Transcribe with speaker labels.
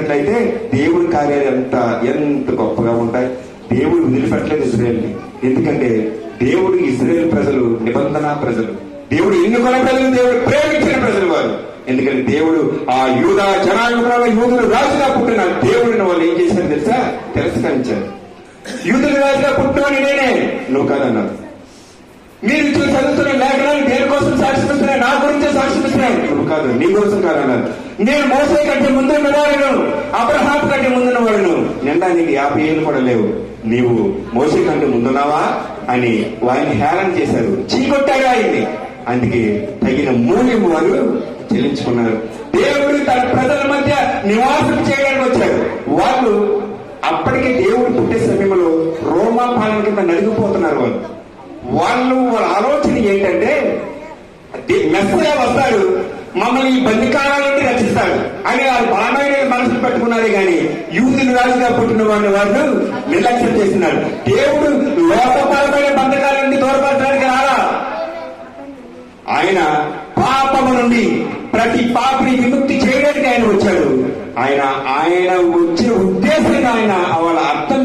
Speaker 1: చూసినట్లయితే దేవుడి కార్యాలు ఎంత గొప్పగా ఉంటాయి. దేవుడు వదిలిపెట్టలేదు ఇశ్రాయేల్ని. ఎందుకంటే దేవుడు ఇశ్రాయేల్ ప్రజలు నిబంధన ప్రజలు, దేవుడు ఎన్నుకున్న ప్రజలు, దేవుడు ప్రేమించిన ప్రజలు వారు. ఎందుకంటే దేవుడు ఆ యూదా జనాంగంలో యూదులు రాజుగా పుట్టిన దేవుడిని వాళ్ళు ఏం చేశారు తెలుసా? తిరస్కరించారు. యూదులు రాజుగా పుట్టినవాడిని నేనే, నువ్వు కాదన్నారు. మీరు చదువుతున్న లేఖనాలు దేనికోసం సాక్షిస్తున్నాయి? నా గురించే సాక్షిస్తున్నాయి, నువ్వు కాదు, నీ కోసం కాదన్నారు. నేను మోసే కంటే ముందున్న వాడును, అబ్రహాం కంటే ముందున్న వాడును. నిండా నీకు 50 ఏళ్ళు కూడా లేవు, నీవు మోసే కంటే ముందున్నావా అని వారిని హేళన చేశారు, చీకొట్టారు ఆయన్ని. అందుకే తగిన మూల్యం వారు చెల్లించుకున్నారు. దేవుడు తన ప్రజల మధ్య నివాసం చేయడానికి వచ్చారు. వాళ్ళు అప్పటికే దేవుడు పుట్టే సమయంలో రోమా పాలన కింద నడిగిపోతున్నారు. వాళ్ళ ఆలోచన ఏంటంటే మెస్సయ్య వస్తాడు, మమ్మల్ని ఈ బందికాల నుండి రక్షిస్తాడు అని వాళ్ళు బలమైన మనసులు పెట్టుకున్నారే గాని యూదులు రాజుగా పుట్టిన వారిని వాళ్ళు నిర్లక్ష్యం చేస్తున్నారు. దేవుడు లోకపరమైన బంధకాల నుండి దూరపరచడానికి రాలా, ఆయన పాపము నుండి ప్రతి పాపిని విముక్తి చేయడానికి ఆయన వచ్చాడు. ఆయన వచ్చిన ఉద్దేశంగా ఆయన వాళ్ళ అర్థం